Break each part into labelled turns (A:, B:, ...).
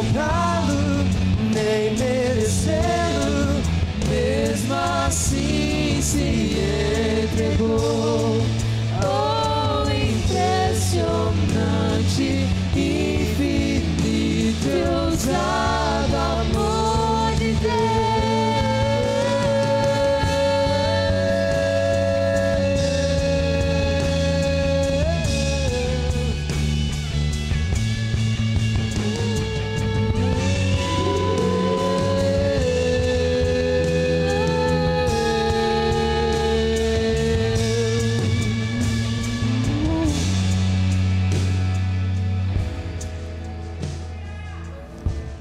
A: comprá-lo, nem merecê-lo, mesmo assim se entregou. Oh, impressionante, infinito e ousado amor de Deus.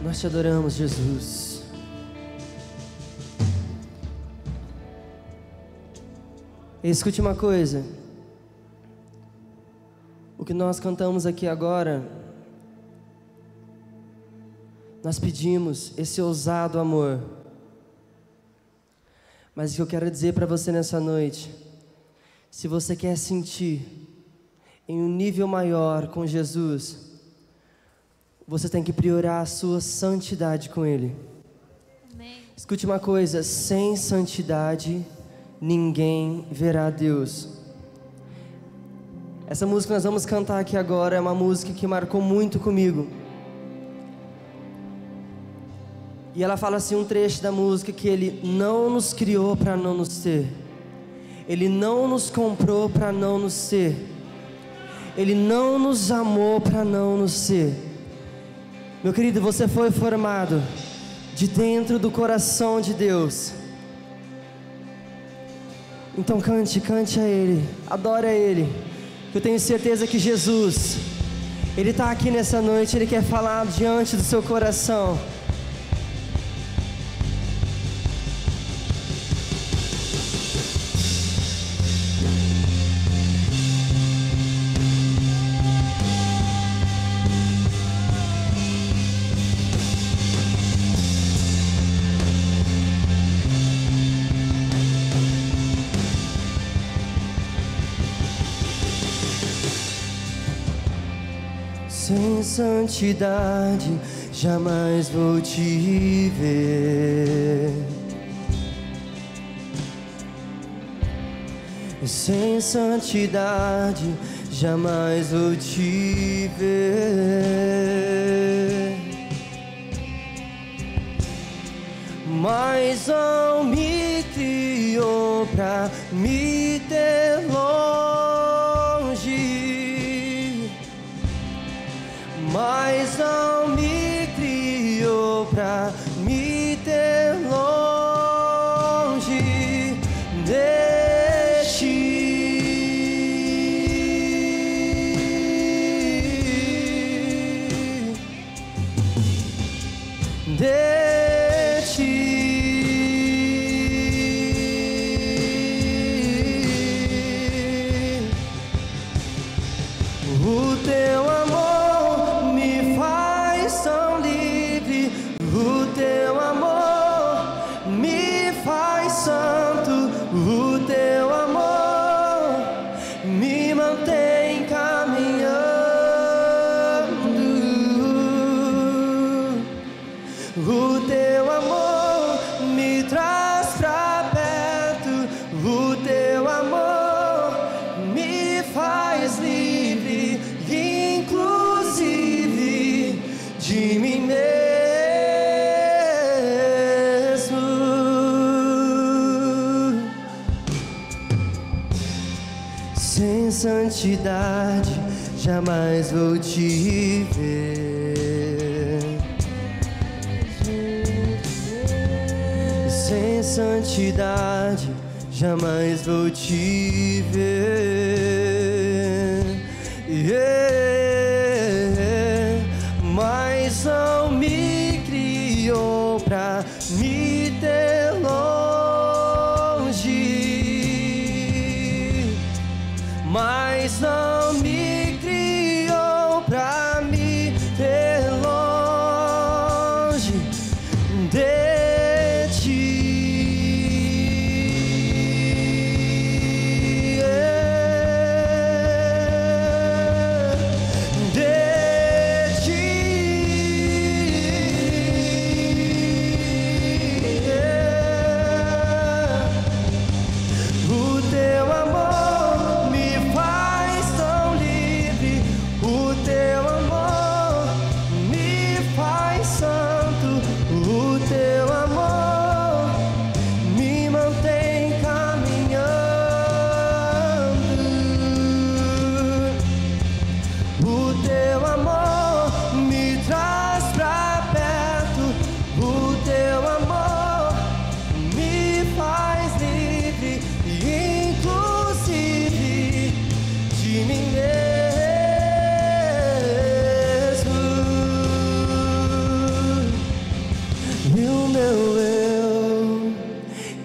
A: Nós te adoramos, Jesus. E escute uma coisa. O que nós cantamos aqui agora, nós pedimos esse ousado amor. Mas o que eu quero dizer para você nessa noite, se você quer sentir em um nível maior com Jesus, você tem que priorar a sua santidade com Ele. Amém. Escute uma coisa, sem santidade ninguém verá Deus. Essa música que nós vamos cantar aqui agora é uma música que marcou muito comigo. E ela fala assim, um trecho da música, que Ele não nos criou para não nos ter. Ele não nos comprou para não nos ser. Ele não nos amou para não nos ser. Meu querido, você foi formado de dentro do coração de Deus. Então cante a Ele, adore a Ele. Eu tenho certeza que Jesus, Ele está aqui nessa noite, Ele quer falar diante do seu coração. Sem santidade jamais vou te ver. Sem santidade jamais vou te ver. Mas não me criou pra me ter longe. Mas não me criou pra me ter longe de ti, de ti. O teu amor me faz tão livre, o teu amor me faz santo, o teu amor me mantém caminhando, o teu amor me traz pra perto, o teu amor me faz livre, inclusive de mim mesmo. Sem santidade jamais vou te ver. Sem santidade jamais vou te ver. Mas não me criou pra me ter longe. Mas não me criou pra me ter longe de ti.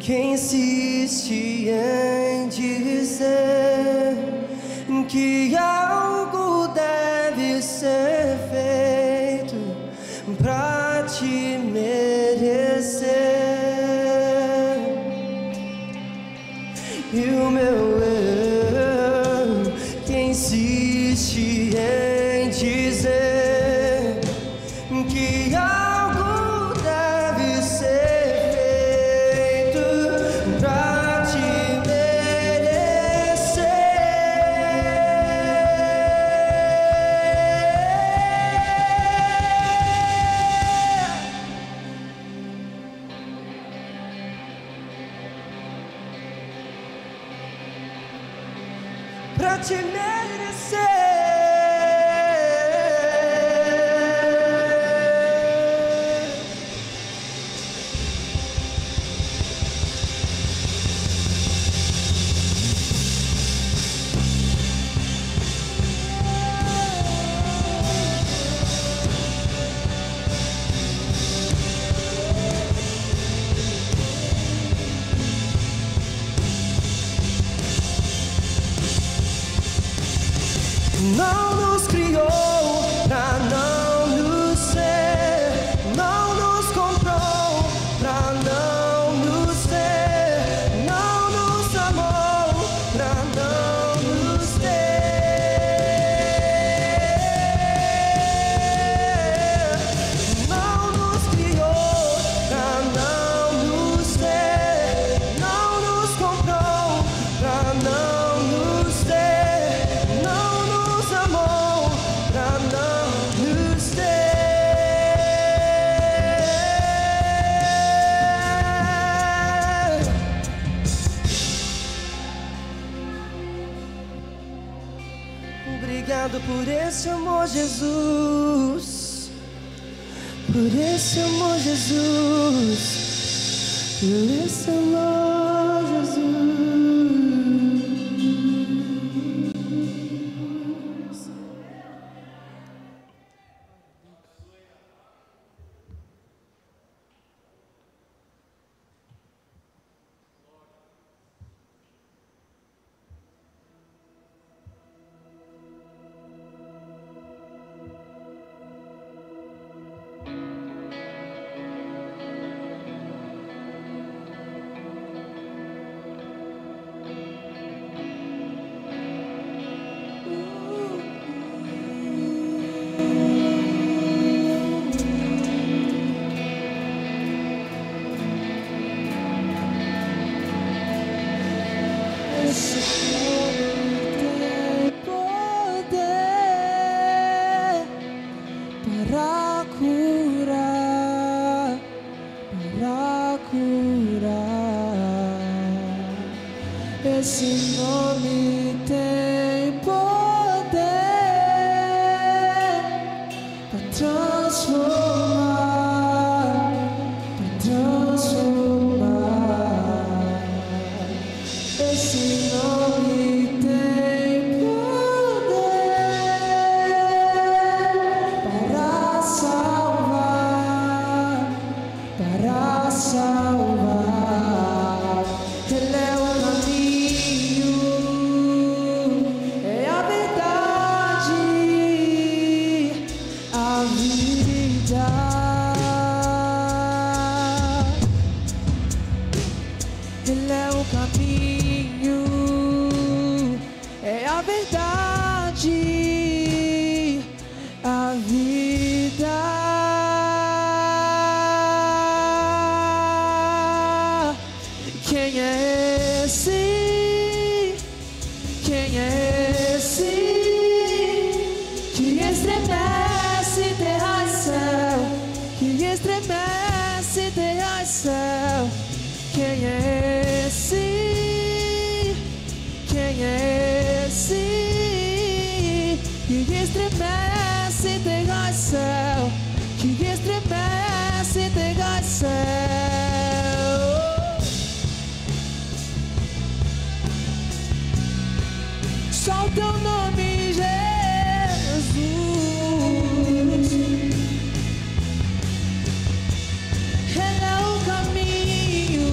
A: que insiste em dizer que algo deve ser feito pra te merecer. E o meu eu que insiste em dizer que algo deve ser feito pra te merecer. Pra te merecer. Não nos criou pra não nos ser, não nos comprou pra não nos ter, não nos amou pra não nos ter. Não nos criou pra não nos ter, não nos comprou pra não nos ter, não nos amou pra não nos ter. Obrigado por esse amor, Jesus. Por esse amor, Jesus. Por esse amor, Jesus. Esse nome tem poder pra transformar, pra transformar. Esse nome tem poder para salvar, para salvar. Ele é o caminho, é a verdade, a vida. Ele é o caminho, é a verdade, a vida. Quem é esse? Quem é esse que estremece terra e céu? Que estremece terra e céu? Quem é esse? Quem é esse que estremece terra e céu? Que estremece terra e céu? Só o teu nome, Jesus. Ele é o caminho.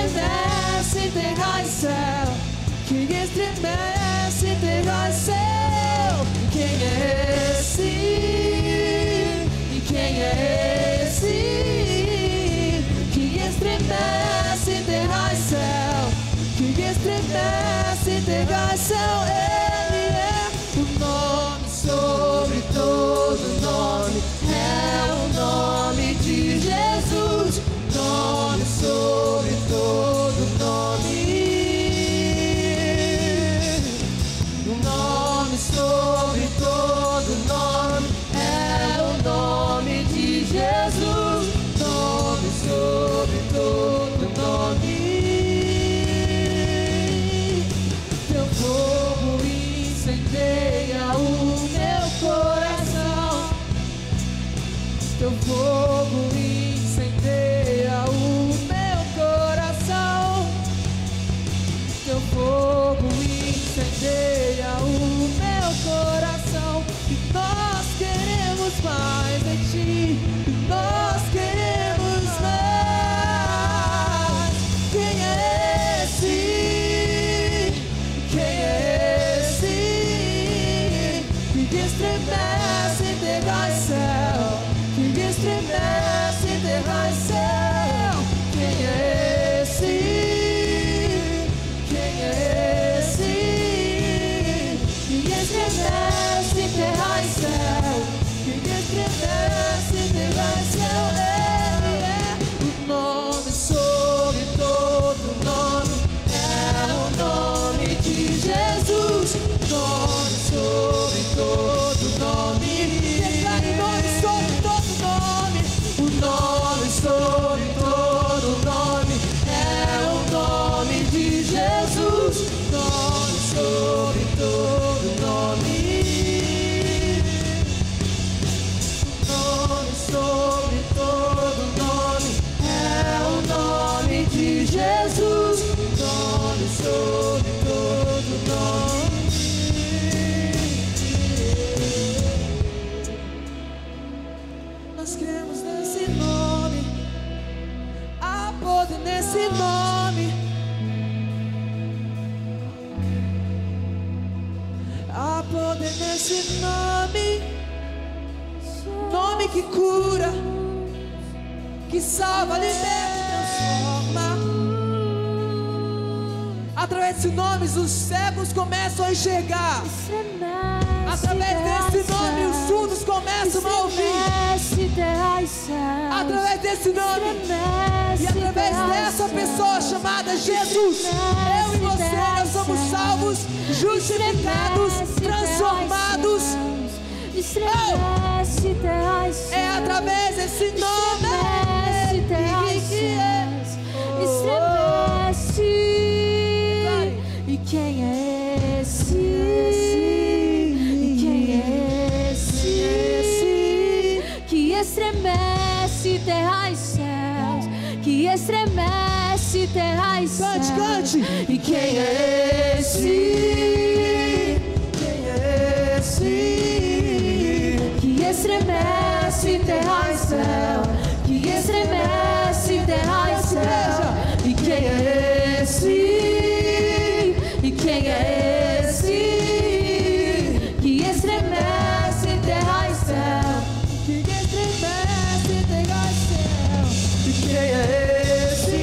B: estremece terra e céu, que estremece terra e céu. Quem é esse? E quem é esse? Que estremece terra e céu, que estremece terra e céu. Ele é o nome sobre todo nome, é o nome de Jesus. Nome sobre todo nome, o nome sobre todo nome, é o nome de Jesus. Nome sobre todo nome. Teu fogo incendeia o meu coração, teu fogo incendeia o meu coração, teu fogo incendeia o meu coração. E nós queremos mais de ti, e nós queremos mais. Quem é esse? Quem é esse? Que estremece terra e céu, que estremece terra e céu. Quem é esse? Quem é esse? Que estremece terra e céu, que estremece terra e céu. Ele é o nome sobre todo nome, é o nome de Jesus. Nome sobre todo nome, declare nome sobre todo nome. O nome sobre todo nome, é o nome de Jesus. Nome sobre todo nome, nome sobre todo nome, é o nome de Jesus. Nome sobre todo nome. Nós cremos nesse nome, há poder nesse nome, há poder nesse nome. Nome que cura, que salva, liberta e transforma. Através desse nome os cegos começam a enxergar. Através desse nome os surdos começam a ouvir. Através desse nome e através dessa pessoa chamada Jesus, eu e você, nós somos salvos, justificados, transformados. Oh, é através desse nome
C: estremece. E quem é esse? E quem é esse? Que estremece terra e céus, que estremece terra e céus.
B: Cante, cante.
C: E quem é esse?
B: Quem é esse?
C: Que estremece terra e céu, que estremece terra e céu. E quem é esse? E quem é esse? Que estremece terra e céu,
B: Que estremece terra e céu. E quem é esse?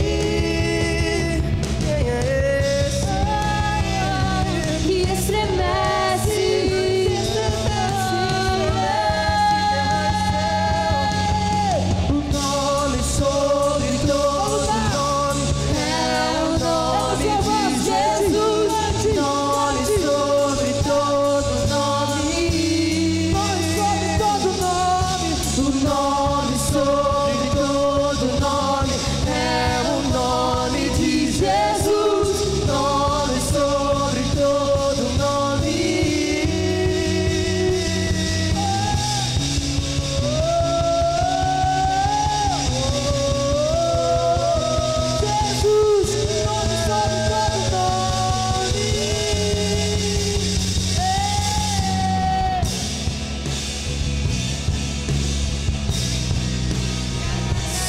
B: Quem é esse?
C: que estremece.
B: O nome sobre todo nome, é o nome de Jesus. Nome sobre todo nome, nome sobre todo nome. O nome sobre todo nome, é o nome de Jesus. Nome sobre todo nome. Jesus, nome sobre todo nome.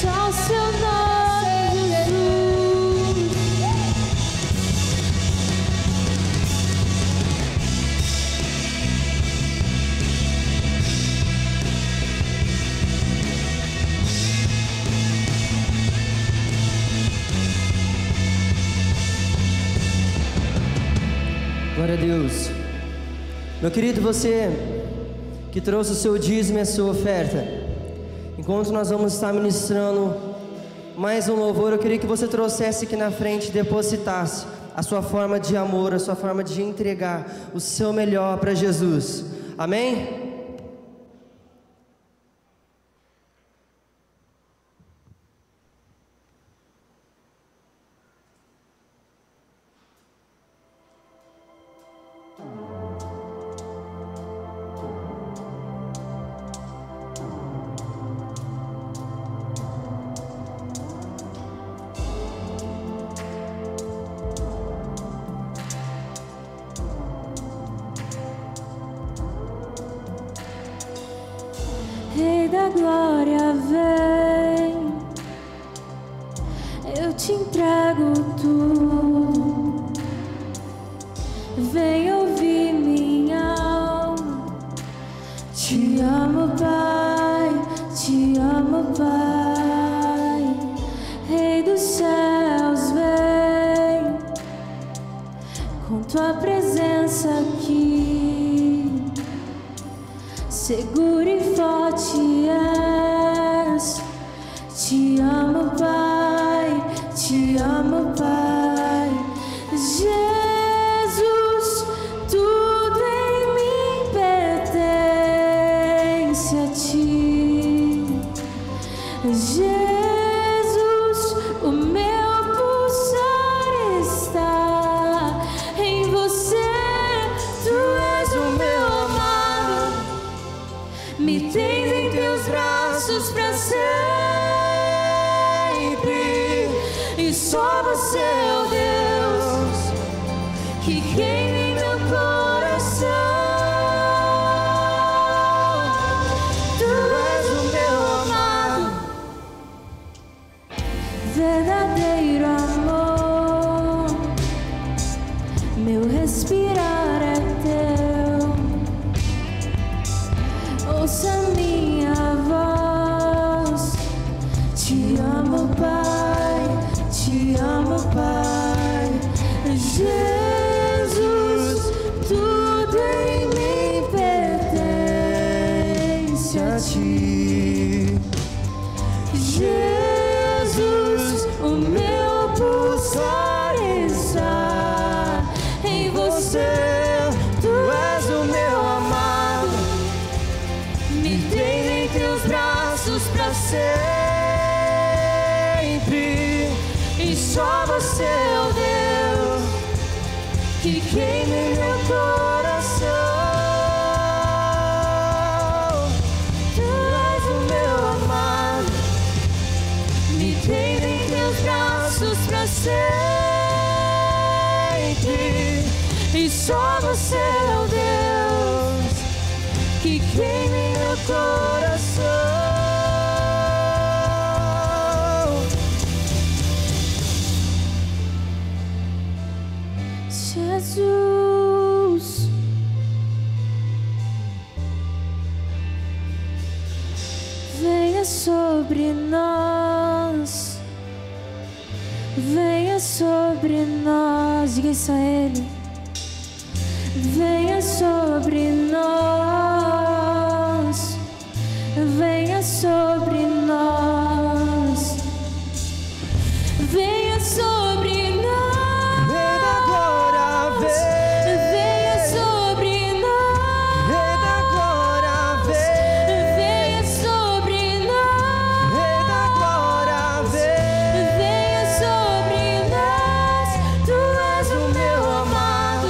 C: Só o seu nome, Jesus.
A: Glória a Deus. Meu querido, você que trouxe o seu dízimo e a sua oferta, enquanto nós vamos estar ministrando mais um louvor, eu queria que você trouxesse aqui na frente e depositasse a sua forma de amor, a sua forma de entregar o seu melhor para Jesus. Amém?
C: Rei da glória, vem, eu te entrego tudo. Vem ouvir minha alma. Te amo, Pai, te amo, Pai. Rei dos céus, vem, com tua presença aqui. Seguro e forte és. Te amo, Pai, te amo, Pai. Jesus, tudo em mim pertence a ti. Jesus, o meu pulsar está em você. Tu és o meu amado, me tens em teus braços pra sempre, e só você, ó Deus, que queima em meu coração. Tu és o meu amado, verdadeiro amor, meu respirar é teu. Ouça minha voz. Te amo, Pai, te amo, Pai. Jesus, tudo em mim pertence a ti. Jesus, o meu pulsar está em você. Tu és o meu amado, me tens em teus braços pra sempre, e só você, ó Deus, que queima em meu coração. Tu és o meu amado, me tens em teus braços pra sempre, e só você, ó Deus, que queima em meu coração. Jesus, venha sobre nós, venha sobre nós, diga isso a Ele. Venha sobre nós, venha sobre nós, venha sobre nós.
A: Rei da glória,
C: Venha sobre nós.
A: Rei da glória,
C: Venha sobre nós.
A: Rei da glória,
C: Venha sobre nós. Tu és o meu amado,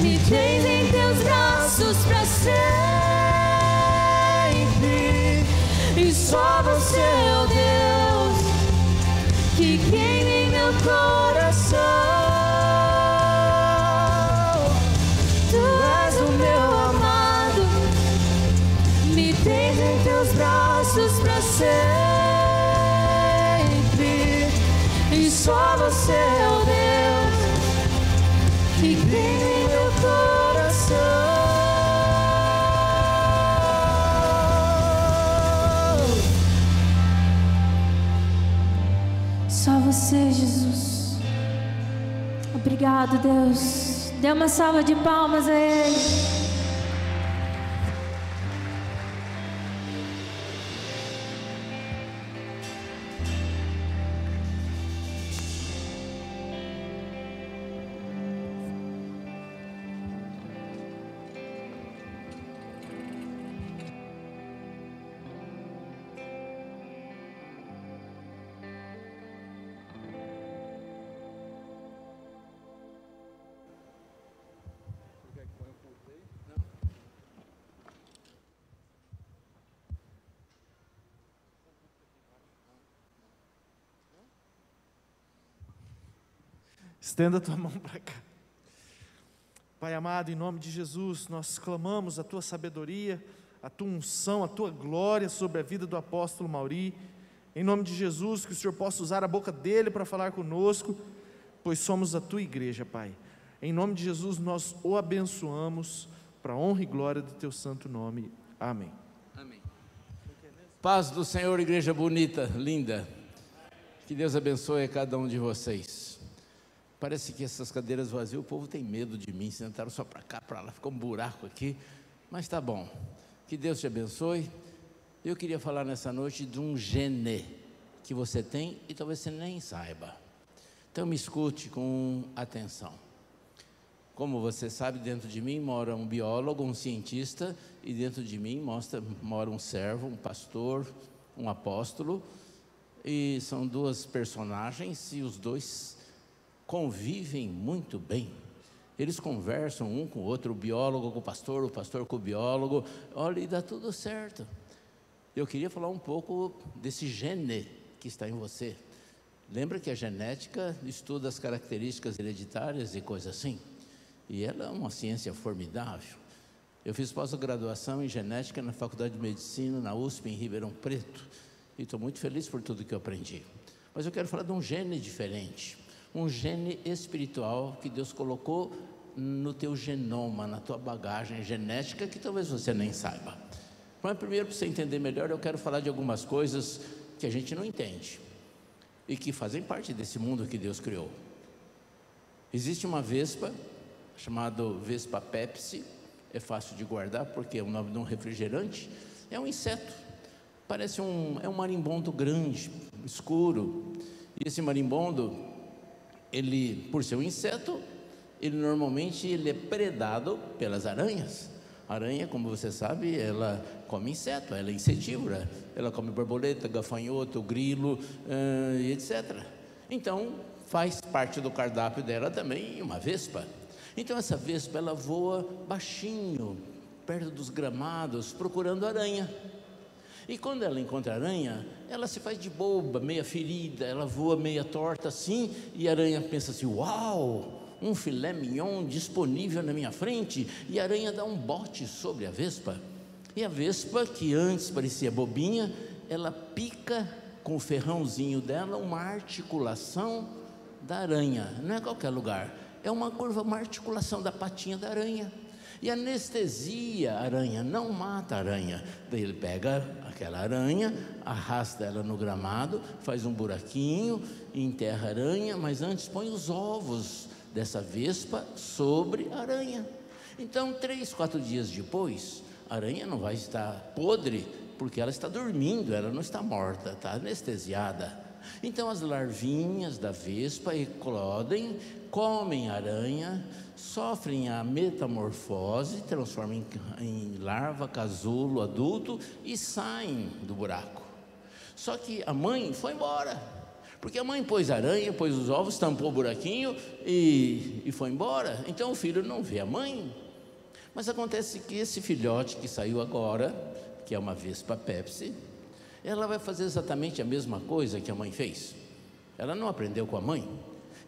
C: me tens em teus braços pra sempre, e só você, ó Deus, que queima em meu coração. Tu és o meu amado, me tens em teus braços pra sempre, e só você, ó Deus, que queima em meu coração. Só você, Jesus. Obrigado, Deus. Dê uma salva de palmas a Ele.
D: Estenda a tua mão para cá. Pai amado, em nome de Jesus, nós clamamos a tua sabedoria, a tua unção, a tua glória sobre a vida do apóstolo Mauri. Em nome de Jesus, que o Senhor possa usar a boca dele para falar conosco, pois somos a tua igreja, Pai. Em nome de Jesus, nós o abençoamos, para a honra e glória do teu santo nome. Amém.
E: Amém. Paz do Senhor, igreja bonita, linda. Que Deus abençoe a cada um de vocês. Parece que essas cadeiras vazias, o povo tem medo de mim, sentaram só para cá, para lá, ficou um buraco aqui, mas tá bom. Que Deus te abençoe. Eu queria falar nessa noite de um gene que você tem e talvez você nem saiba. Então me escute com atenção. Como você sabe, dentro de mim mora um biólogo, um cientista, e dentro de mim mora um servo, um pastor, um apóstolo, e são duas personagens e os dois convivem muito bem. Eles conversam um com o outro, o biólogo com o pastor com o biólogo, olha, e dá tudo certo. Eu queria falar um pouco desse gene que está em você. Lembra que a genética estuda as características hereditárias e coisas assim? E ela é uma ciência formidável. Eu fiz pós-graduação em genética na Faculdade de Medicina, na USP, em Ribeirão Preto, e estou muito feliz por tudo que eu aprendi. Mas eu quero falar de um gene diferente, um gene espiritual que Deus colocou no teu genoma, na tua bagagem genética, que talvez você nem saiba. Mas primeiro, para você entender melhor, eu quero falar de algumas coisas que a gente não entende e que fazem parte desse mundo que Deus criou. Existe uma vespa chamada Vespa Pepsi, é fácil de guardar porque é o nome de um refrigerante. É um inseto, parece um marimbondo grande, escuro, e esse marimbondo, ele, por ser um inseto, ele normalmente é predado pelas aranhas. A aranha, como você sabe, ela come inseto, ela é insetívora, ela come borboleta, gafanhoto, grilo, etc. Então, faz parte do cardápio dela também uma vespa. Então essa vespa, ela voa baixinho, perto dos gramados, procurando aranha. E quando ela encontra aranha, ela se faz de boba, meia ferida, ela voa meia torta assim, e a aranha pensa assim, uau, um filé mignon disponível na minha frente, e a aranha dá um bote sobre a vespa, e a vespa, que antes parecia bobinha, ela pica com o ferrãozinho dela uma articulação da aranha, não é qualquer lugar, é uma curva, uma articulação da patinha da aranha, e anestesia a aranha, não mata a aranha. Daí ele pega aquela aranha, arrasta ela no gramado, faz um buraquinho, enterra a aranha, mas antes põe os ovos dessa vespa sobre a aranha. Então 3, 4 dias depois, a aranha não vai estar podre, porque ela está dormindo, ela não está morta, está anestesiada. Então as larvinhas da vespa eclodem, comem a aranha, sofrem a metamorfose, transformam em larva, casulo, adulto e saem do buraco. Só que a mãe foi embora, porque a mãe pôs a aranha, pôs os ovos, tampou o buraquinho e foi embora. Então o filho não vê a mãe. Mas acontece que esse filhote que saiu agora, que é uma vespa Pepsi, ela vai fazer exatamente a mesma coisa que a mãe fez. Ela não aprendeu com a mãe.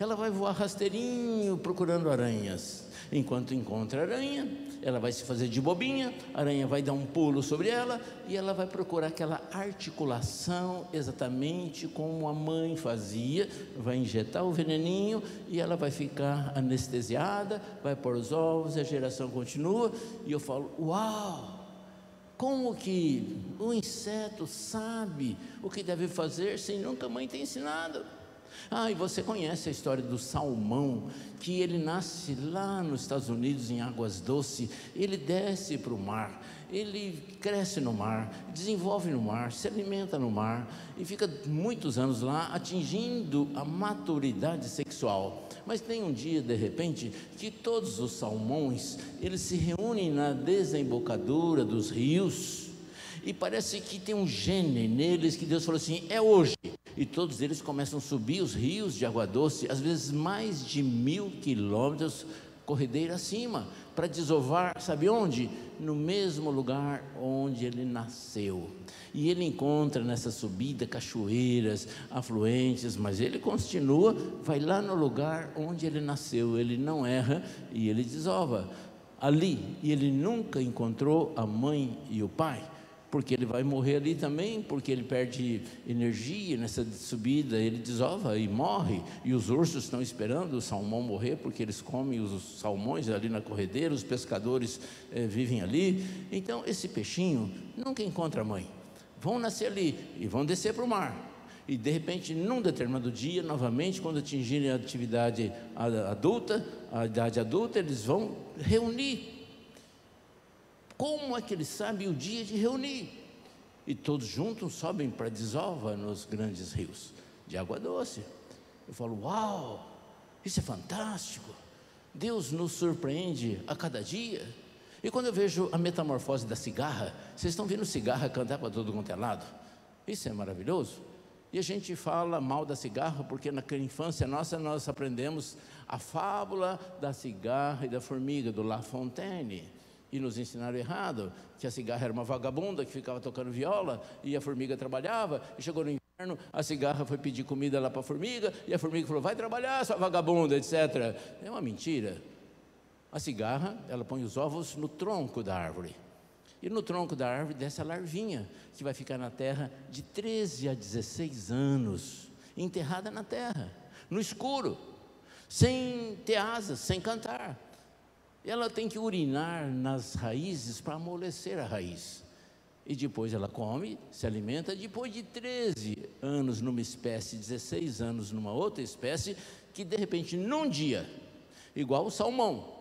E: Ela vai voar rasteirinho procurando aranhas. Enquanto encontra a aranha, ela vai se fazer de bobinha, a aranha vai dar um pulo sobre ela e ela vai procurar aquela articulação exatamente como a mãe fazia, vai injetar o veneninho e ela vai ficar anestesiada, vai pôr os ovos e a geração continua. E eu falo, uau! Como que o inseto sabe o que deve fazer sem nunca a mãe ter ensinado? Ah, e você conhece a história do salmão, que ele nasce lá nos Estados Unidos em águas doces, ele desce para o mar, ele cresce no mar, desenvolve no mar, se alimenta no mar e fica muitos anos lá atingindo a maturidade sexual. Mas tem um dia, de repente, que todos os salmões, eles se reúnem na desembocadura dos rios e parece que tem um gene neles que Deus falou assim, é hoje. E todos eles começam a subir os rios de água doce, às vezes mais de 1000 quilômetros corredeira acima, para desovar, sabe onde? No mesmo lugar onde ele nasceu. E ele encontra nessa subida cachoeiras, afluentes, mas ele continua, vai lá no lugar onde ele nasceu, ele não erra e ele desova ali. E ele nunca encontrou a mãe e o pai, porque ele vai morrer ali também, porque ele perde energia nessa subida, ele desova e morre, e os ursos estão esperando o salmão morrer, porque eles comem os salmões ali na corredeira, os pescadores vivem ali. Então esse peixinho nunca encontra a mãe, vão nascer ali e vão descer para o mar, e de repente num determinado dia, novamente, quando atingirem a atividade adulta, a idade adulta, eles vão reunir. Como é que eles sabem o dia de reunir? E todos juntos sobem para a desova nos grandes rios de água doce. Eu falo, uau, isso é fantástico. Deus nos surpreende a cada dia. E quando eu vejo a metamorfose da cigarra, vocês estão vendo cigarra cantar para todo quanto é lado? Isso é maravilhoso. E a gente fala mal da cigarra porque na infância nossa nós aprendemos a fábula da cigarra e da formiga, do La Fontaine. E nos ensinaram errado, que a cigarra era uma vagabunda que ficava tocando viola e a formiga trabalhava, e chegou no inverno, a cigarra foi pedir comida lá para a formiga, e a formiga falou, vai trabalhar, sua vagabunda, etc. É uma mentira. A cigarra, ela põe os ovos no tronco da árvore, e no tronco da árvore desce a larvinha, que vai ficar na terra de 13 a 16 anos, enterrada na terra, no escuro, sem ter asas, sem cantar. Ela tem que urinar nas raízes para amolecer a raiz. E depois ela come, se alimenta. Depois de 13 anos numa espécie, 16 anos numa outra espécie, que de repente, num dia, igual o salmão,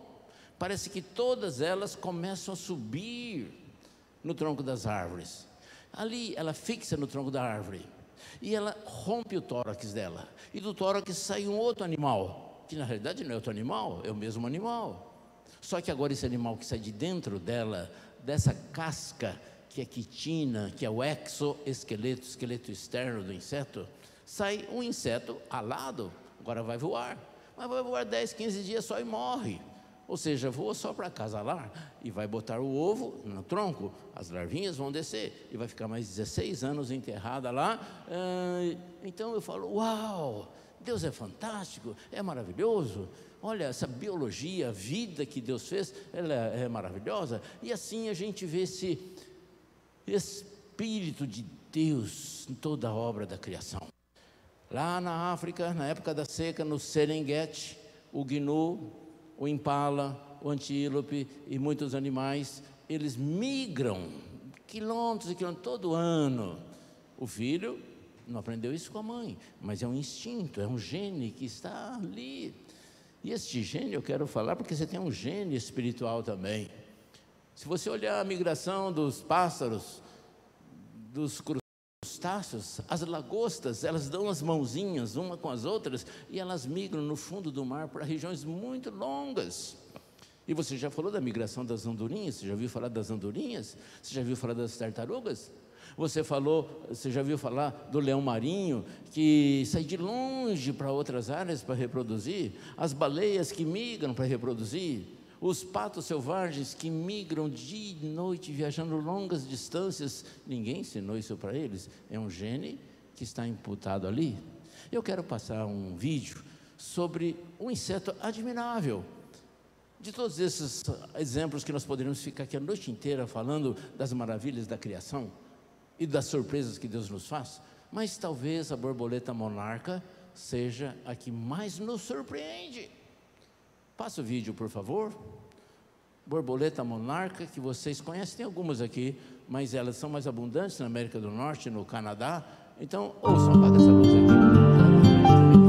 E: parece que todas elas começam a subir no tronco das árvores. Ali ela fixa no tronco da árvore e ela rompe o tórax dela. E do tórax sai um outro animal, que na realidade não é outro animal, é o mesmo animal. Só que agora esse animal que sai de dentro dela, dessa casca, que é quitina, que é o exoesqueleto, esqueleto externo do inseto, sai um inseto alado, agora vai voar, mas vai voar 10, 15 dias só e morre. Ou seja, voa só para acasalar e vai botar o ovo no tronco, as larvinhas vão descer e vai ficar mais 16 anos enterrada lá. Então eu falo, uau, Deus é fantástico, é maravilhoso. Olha, essa biologia, a vida que Deus fez, ela é maravilhosa. E assim a gente vê esse Espírito de Deus em toda a obra da criação. Lá na África, na época da seca, no Serengeti, o gnu, o impala, o antílope e muitos animais, eles migram quilômetros e quilômetros todo ano. O filho não aprendeu isso com a mãe, mas é um instinto, é um gene que está ali. E este gene eu quero falar porque você tem um gene espiritual também. Se você olhar a migração dos pássaros, dos crustáceos, as lagostas, elas dão as mãozinhas uma com as outras e elas migram no fundo do mar para regiões muito longas. E você já falou da migração das andorinhas? Você já ouviu falar das andorinhas? Você já ouviu falar das tartarugas? Você já ouviu falar do leão marinho, que sai de longe para outras áreas para reproduzir? As baleias que migram para reproduzir? Os patos selvagens que migram dia e noite, viajando longas distâncias? Ninguém ensinou isso para eles. É um gene que está imputado ali. Eu quero passar um vídeo sobre um inseto admirável. De todos esses exemplos que nós poderíamos ficar aqui a noite inteira falando das maravilhas da criação e das surpresas que Deus nos faz, mas talvez a borboleta monarca seja a que mais nos surpreende. Passa o vídeo, por favor. Borboleta monarca, que vocês conhecem, tem algumas aqui, mas elas são mais abundantes na América do Norte, no Canadá. Então, ouçam, apaga essa luz aqui.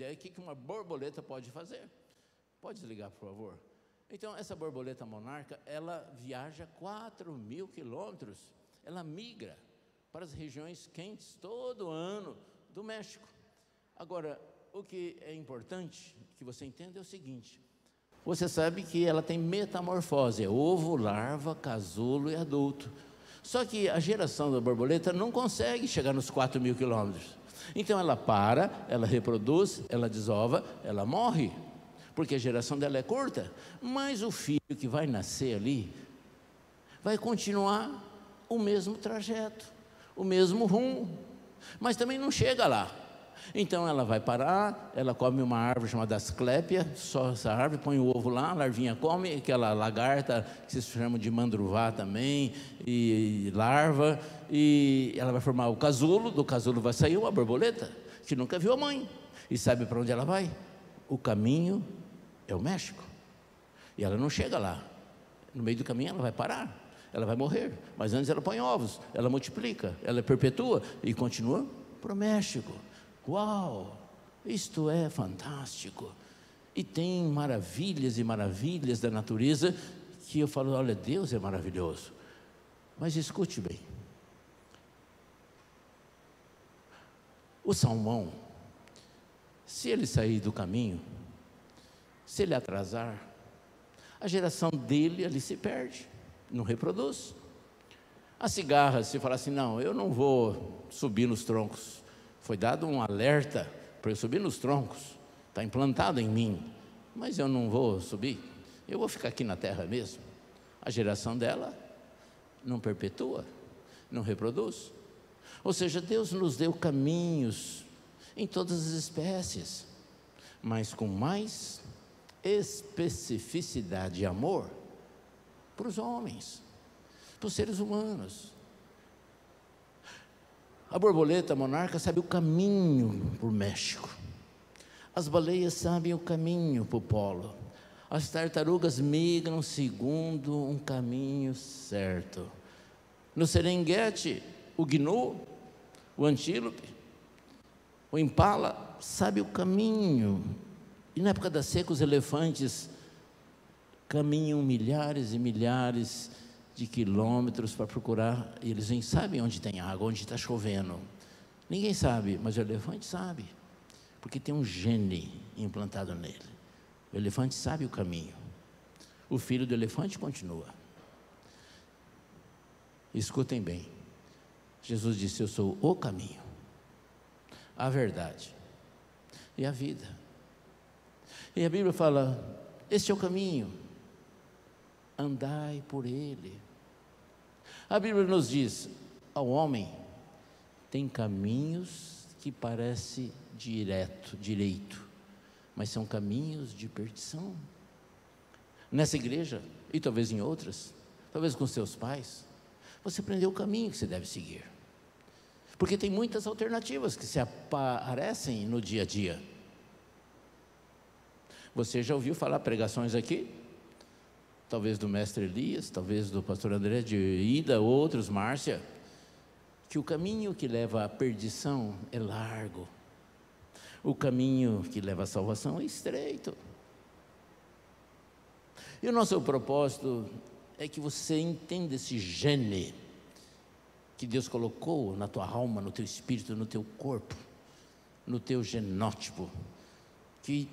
E: ideia do que uma borboleta pode fazer. Pode desligar, por favor? Então, essa borboleta monarca, ela viaja 4.000 quilômetros, ela migra para as regiões quentes todo ano do México. Agora, o que é importante que você entenda é o seguinte: você sabe que ela tem metamorfose, é ovo, larva, casulo e adulto. Só que a geração da borboleta não consegue chegar nos 4.000 quilômetros. Então ela para, ela reproduz, ela desova, ela morre, porque a geração dela é curta. Mas o filho que vai nascer ali vai continuar o mesmo trajeto, o mesmo rumo, mas também não chega lá. Então ela vai parar, ela come uma árvore chamada asclépia, só essa árvore, põe o ovo lá, a larvinha come, aquela lagarta que se chama de mandruvá também, e larva, e ela vai formar o casulo, do casulo vai sair uma borboleta, que nunca viu a mãe, e sabe para onde ela vai? O caminho é o México, e ela não chega lá, no meio do caminho ela vai parar, ela vai morrer, mas antes ela põe ovos, ela multiplica, ela perpetua, e continua para o México. Uau, isto é fantástico. E tem maravilhas e maravilhas da natureza que eu falo, olha, Deus é maravilhoso. Mas escute bem, o salmão, se ele sair do caminho, se ele atrasar, a geração dele ali se perde, não reproduz. A cigarra, se falar assim, não, eu não vou subir nos troncos, foi dado um alerta para eu subir nos troncos, está implantado em mim, mas eu não vou subir, eu vou ficar aqui na terra mesmo. A geração dela não perpetua, não reproduz. Ou seja, Deus nos deu caminhos em todas as espécies, mas com mais especificidade e amor para os homens, para os seres humanos. A borboleta monarca sabe o caminho para o México. As baleias sabem o caminho para o polo. As tartarugas migram segundo um caminho certo. No Serengeti, o gnu, o antílope, o impala sabe o caminho. E na época da seca, os elefantes caminham milhares e milhares de quilômetros para procurar, e eles nem sabem onde tem água, onde está chovendo. Ninguém sabe, mas o elefante sabe, porque tem um gene implantado nele. O elefante sabe o caminho. O filho do elefante continua. Escutem bem, Jesus disse, eu sou o caminho, a verdade e a vida. E a Bíblia fala, este é o caminho, andai por ele. A Bíblia nos diz, ao homem tem caminhos que parecem direito, mas são caminhos de perdição. Nessa igreja, e talvez em outras, talvez com seus pais, você aprendeu o caminho que você deve seguir, porque tem muitas alternativas que se aparecem no dia a dia. Você já ouviu falar pregações aqui? Talvez do mestre Elias, talvez do pastor André de Ida, outros, Márcia, que o caminho que leva à perdição é largo, o caminho que leva à salvação é estreito. E o nosso propósito é que você entenda esse gene que Deus colocou na tua alma, no teu espírito, no teu corpo, no teu genótipo, que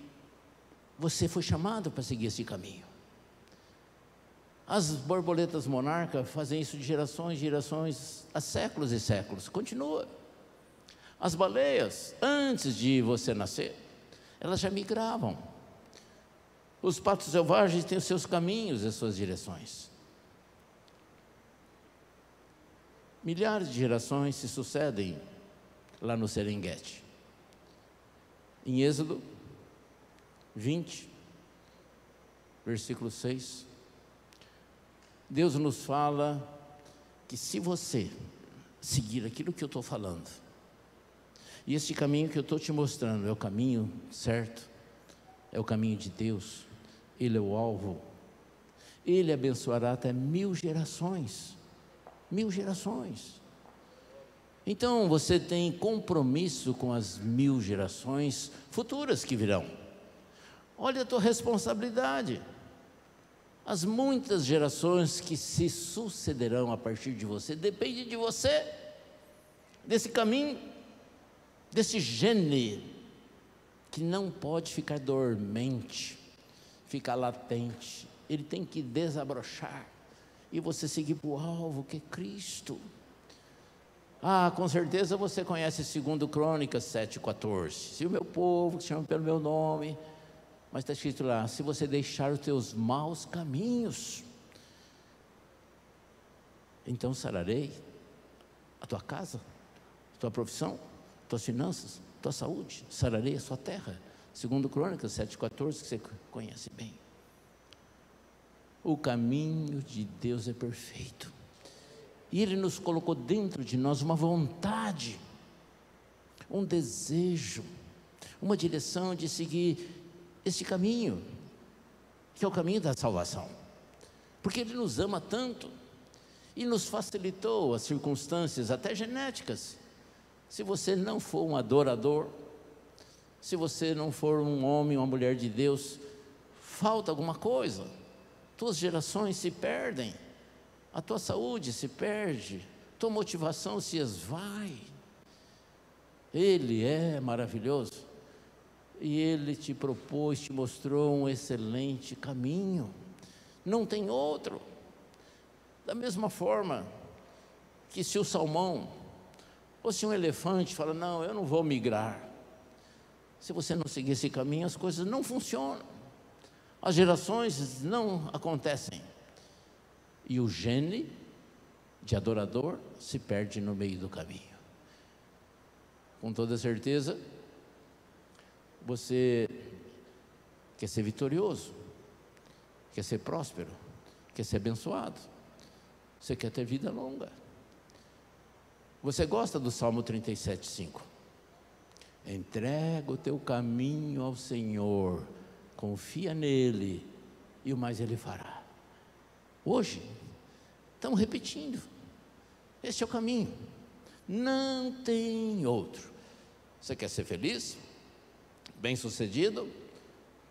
E: você foi chamado para seguir esse caminho. As borboletas monarcas fazem isso de gerações em gerações, há séculos e séculos, continua. As baleias, antes de você nascer, elas já migravam. Os patos selvagens têm os seus caminhos e as suas direções. Milhares de gerações se sucedem lá no Serengeti. Em Êxodo 20, versículo 6, Deus nos fala que se você seguir aquilo que eu estou falando, e esse caminho que eu estou te mostrando é o caminho certo, é o caminho de Deus, Ele é o alvo, Ele abençoará até 1000 gerações. 1000 gerações. Então você tem compromisso com as 1000 gerações futuras que virão. Olha a tua responsabilidade. As muitas gerações que se sucederão a partir de você, depende de você, desse caminho, desse gene, que não pode ficar dormente, ficar latente. Ele tem que desabrochar, e você seguir para o alvo, que é Cristo. Com certeza você conhece 2 Crônicas 7,14. Se o meu povo, que se chama pelo meu nome... Mas está escrito lá: se você deixar os teus maus caminhos, então sararei a tua casa, a tua profissão, tuas finanças, tua saúde, sararei a sua terra. 2 Crônicas 7,14, que você conhece bem. O caminho de Deus é perfeito, e Ele nos colocou dentro de nós uma vontade, um desejo, uma direção de seguir este caminho, que é o caminho da salvação, porque Ele nos ama tanto e nos facilitou as circunstâncias, até genéticas. Se você não for um adorador, se você não for um homem, uma mulher de Deus, falta alguma coisa, tuas gerações se perdem, a tua saúde se perde, tua motivação se esvai. Ele é maravilhoso, e Ele te propôs, te mostrou um excelente caminho, não tem outro. Da mesma forma que se o salmão, ou se um elefante fala: não, eu não vou migrar, se você não seguir esse caminho, as coisas não funcionam, as gerações não acontecem, e o gene de adorador se perde no meio do caminho. Com toda certeza, você quer ser vitorioso, quer ser próspero, quer ser abençoado, você quer ter vida longa. Você gosta do Salmo 37,5? Entrega o teu caminho ao Senhor, confia nele, e o mais Ele fará. Hoje, estamos repetindo, este é o caminho, não tem outro. Você quer ser feliz? Bem-sucedido,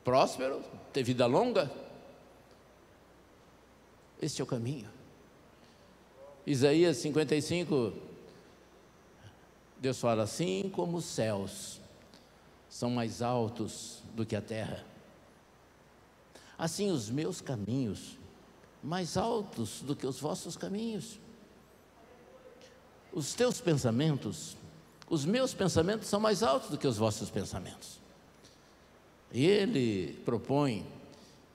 E: próspero, ter vida longa? Este é o caminho. Isaías 55, Deus fala: assim como os céus são mais altos do que a terra, assim os meus caminhos mais altos do que os vossos caminhos. Os teus pensamentos, os meus pensamentos são mais altos do que os vossos pensamentos. E Ele propõe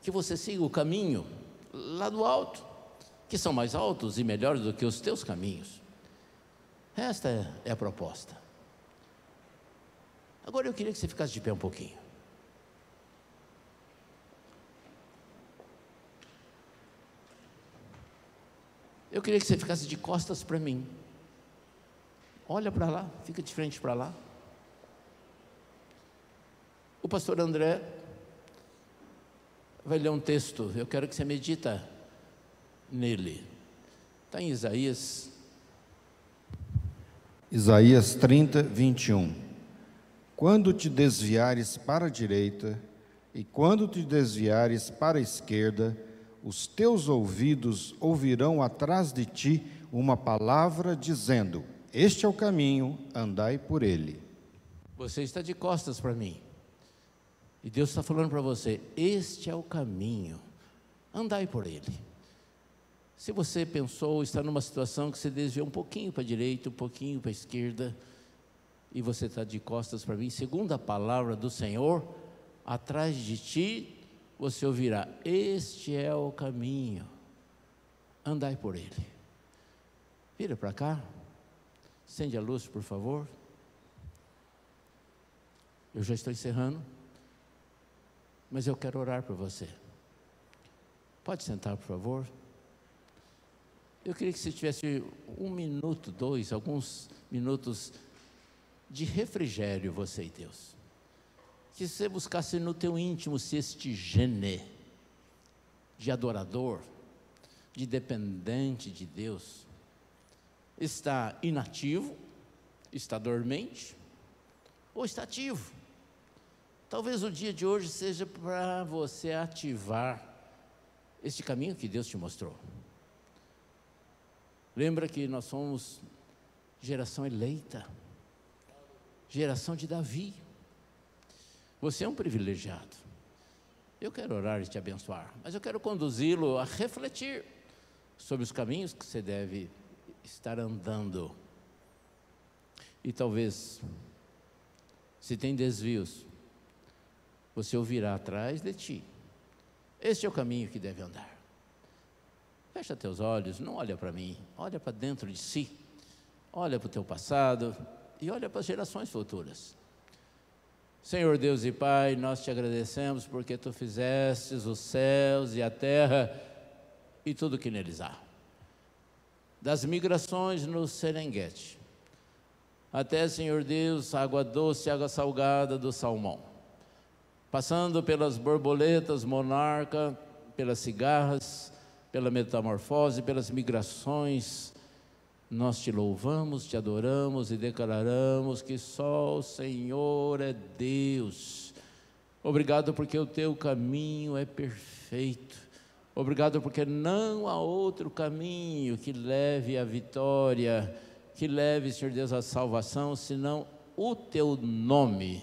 E: que você siga o caminho lá do alto, que são mais altos e melhores do que os teus caminhos. Esta é a proposta. Agora eu queria que você ficasse de pé um pouquinho. Eu queria que você ficasse de costas para mim. Olha para lá, fica de frente para lá. O pastor André vai ler um texto, eu quero que você medita nele. Está em Isaías
F: 30, 21. Quando te desviares para a direita e quando te desviares para a esquerda, os teus ouvidos ouvirão atrás de ti uma palavra dizendo: este é o caminho, andai por ele.
E: Você está de costas para mim, e Deus está falando para você: este é o caminho, andai por ele. Se você pensou, está numa situação que você desviou um pouquinho para a direita, um pouquinho para a esquerda, e você está de costas para mim, segundo a palavra do Senhor, atrás de ti você ouvirá: este é o caminho, andai por ele. Vira para cá, acende a luz, por favor. Eu já estou encerrando, mas eu quero orar por você. Pode sentar, por favor. Eu queria que você tivesse 1 minuto, 2, alguns minutos de refrigério, você e Deus. Que você buscasse no teu íntimo se este gene de adorador, de dependente de Deus, está inativo está dormente ou está ativo. Talvez o dia de hoje seja para você ativar este caminho que Deus te mostrou. Lembra que nós somos geração eleita, geração de Davi. Você é um privilegiado. Eu quero orar e te abençoar, mas eu quero conduzi-lo a refletir sobre os caminhos que você deve estar andando. E talvez, se tem desvios, você ouvirá atrás de ti: este é o caminho que deve andar. Fecha teus olhos, não olha para mim, olha para dentro de si, olha para o teu passado e olha para as gerações futuras. Senhor Deus e Pai, nós te agradecemos porque Tu fizestes os céus e a terra e tudo que neles há. Das migrações no Serenguete, até, Senhor Deus, água doce, água salgada do salmão, passando pelas borboletas monarca, pelas cigarras, pela metamorfose, pelas migrações, nós te louvamos, te adoramos e declaramos que só o Senhor é Deus. Obrigado porque o teu caminho é perfeito. Obrigado porque não há outro caminho que leve à vitória, que leve, Senhor Deus, à salvação, senão o teu nome,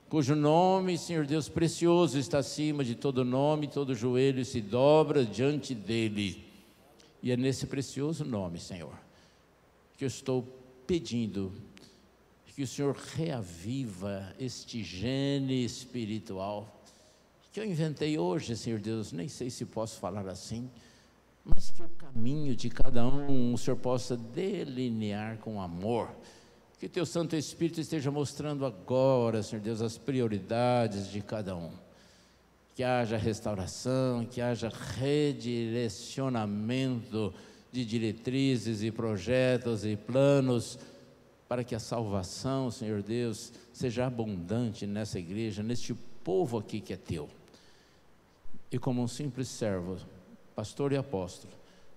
E: cujo nome, Senhor Deus, precioso está acima de todo nome, todo joelho se dobra diante dele. E é nesse precioso nome, Senhor, que eu estou pedindo que o Senhor reaviva este gene espiritual que eu inventei hoje, Senhor Deus, nem sei se posso falar assim, mas que o caminho de cada um o Senhor possa delinear com amor. Que Teu Santo Espírito esteja mostrando agora, Senhor Deus, as prioridades de cada um. Que haja restauração, que haja redirecionamento de diretrizes e projetos e planos, para que a salvação, Senhor Deus, seja abundante nessa igreja, neste povo aqui que é Teu. E como um simples servo, pastor e apóstolo,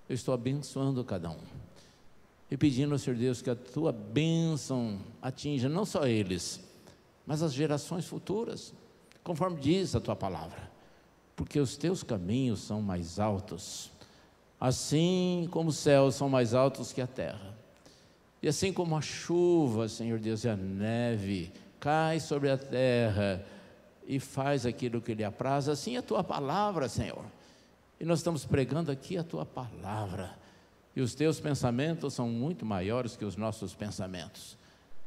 E: eu estou abençoando cada um. E pedindo, Senhor Deus, que a Tua bênção atinja não só eles, mas as gerações futuras, conforme diz a Tua palavra. Porque os Teus caminhos são mais altos, assim como os céus são mais altos que a terra. E assim como a chuva, Senhor Deus, e a neve cai sobre a terra e faz aquilo que lhe apraz, assim a Tua palavra, Senhor. E nós estamos pregando aqui a Tua palavra. E os Teus pensamentos são muito maiores que os nossos pensamentos.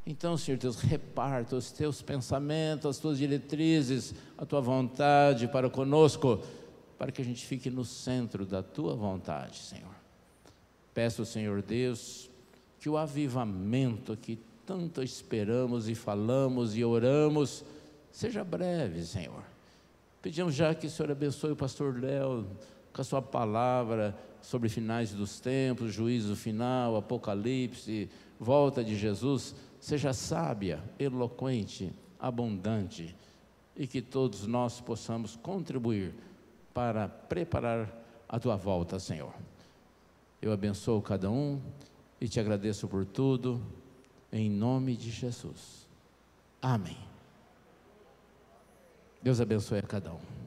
E: Então, Senhor Deus, reparta os Teus pensamentos, as Tuas diretrizes, a Tua vontade para conosco, para que a gente fique no centro da Tua vontade, Senhor. Peço, Senhor Deus, que o avivamento que tanto esperamos e falamos e oramos seja breve, Senhor. Pedimos já que o Senhor abençoe o pastor Léo com a sua palavra sobre finais dos tempos, juízo final, apocalipse, volta de Jesus, seja sábia, eloquente, abundante, e que todos nós possamos contribuir para preparar a Tua volta, Senhor. Eu abençoo cada um e te agradeço por tudo, em nome de Jesus. Amém. Deus abençoe a cada um.